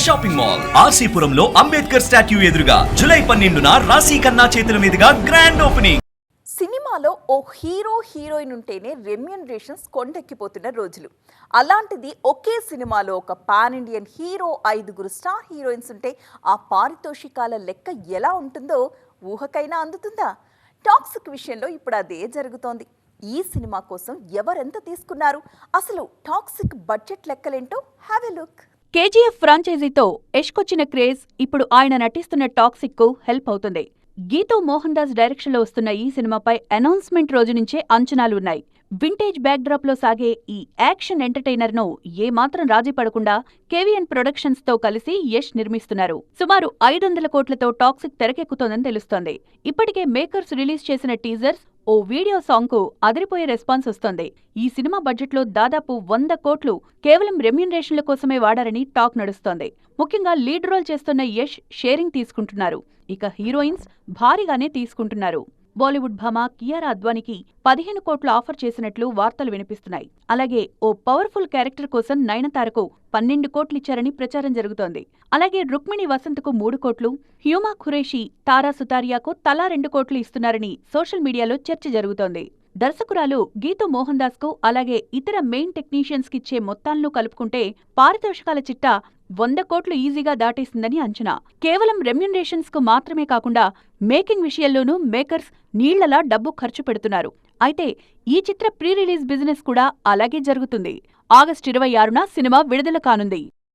Shopping mall ఆర్సీపురంలో Ambedkar statue ఎదురుగా July 12న రాశి ఖన్నా చేతుల మీదుగా గ్రాండ్ ఓపెనింగ్. సినిమాలో ఓ హీరోయిన్ ఉంటేనే రెమ్యూనరేషన్స్ కొండెక్కిపోతున్న రోజులు. అలాంటిది ఒకే సినిమాలో ఒక pan Indian hero, 5 star heroines ఉంటే ఆ పారితోషికాల లెక్క ఎలా ఉంటుందో ఊహకైనా అందుతుందా? టాక్సిక్ విషయంలో ఇప్పుడు అదే జరుగుతోంది. ఈ సినిమా కోసం ఎవరెంత తీసుకున్నారు, అసలు టాక్సిక్ బడ్జెట్ లెక్కలేంటో హ్యావ్ ఎ లుక్. కేజీఎఫ్ ఫ్రాంచైజీతో యష్కొచ్చిన క్రేజ్ ఇప్పుడు ఆయన నటిస్తున్న టాక్సిక్ కు హెల్ప్ అవుతుంది. గీతూ మోహన్ దాస్ డైరెక్షన్ లో వస్తున్న ఈ సినిమాపై అనౌన్స్మెంట్ రోజు నుంచే అంచనాలు ఉన్నాయి. వింటేజ్ బ్యాక్ డ్రాప్ లో సాగే ఈ యాక్షన్ ఎంటర్టైనర్ ను ఏమాత్రం రాజీ పడకుండా కేవీఎన్ ప్రొడక్షన్స్ తో కలిసి యష్ నిర్మిస్తున్నారు. సుమారు 500 కోట్లతో టాక్సిక్ తెరకెక్కుతోందని తెలుస్తోంది. ఇప్పటికే మేకర్స్ రిలీజ్ చేసిన టీజర్స్, ఓ వీడియో సాంగ్ కు అదిరిపోయే రెస్పాన్స్ వస్తోంది. ఈ సినిమా బడ్జెట్ లో దాదాపు 100 కోట్లు కేవలం రెమ్యూనరేషన్ల కోసమే వాడారని టాక్ నడుస్తోంది. ముఖ్యంగా లీడ్ రోల్ చేస్తున్న యష్ షేరింగ్ తీసుకుంటున్నారు. ఇక హీరోయిన్స్ భారీగానే తీసుకుంటున్నారు. బాలీవుడ్ భామ కియారా అద్వానీకి 15 కోట్లు ఆఫర్ చేసినట్లు వార్తలు వినిపిస్తున్నాయి. అలాగే ఓ పవర్ఫుల్ క్యారెక్టర్ కోసం నయనతారకు 12 కోట్లిచ్చారని ప్రచారం జరుగుతోంది. అలాగే రుక్మిణి వసంత్కు 3 కోట్లు, హ్యూమా ఖురేషీ, తారా సుతారియాకు తలా 2 కోట్లు ఇస్తున్నారని సోషల్ మీడియాలో చర్చ జరుగుతోంది. దర్శకురాలు గీతూ మోహన్ దాస్ కు అలాగే ఇతర మెయిన్ టెక్నీషియన్స్ కిచ్చే మొత్తాలను కలుపుకుంటే పారితోషికాల చిట్టా 100 కోట్లు ఈజీగా దాటేసిందని అంచనా. కేవలం రెమ్యూనరేషన్స్ కు మాత్రమే కాకుండా మేకింగ్ విషయంలోనూ మేకర్స్ నీళ్లలా డబ్బు ఖర్చు పెడుతున్నారు. అయితే ఈ చిత్ర ప్రీ రిలీజ్ బిజినెస్ కూడా అలాగే జరుగుతుంది. ఆగస్టు 26న సినిమా విడుదల కానుంది.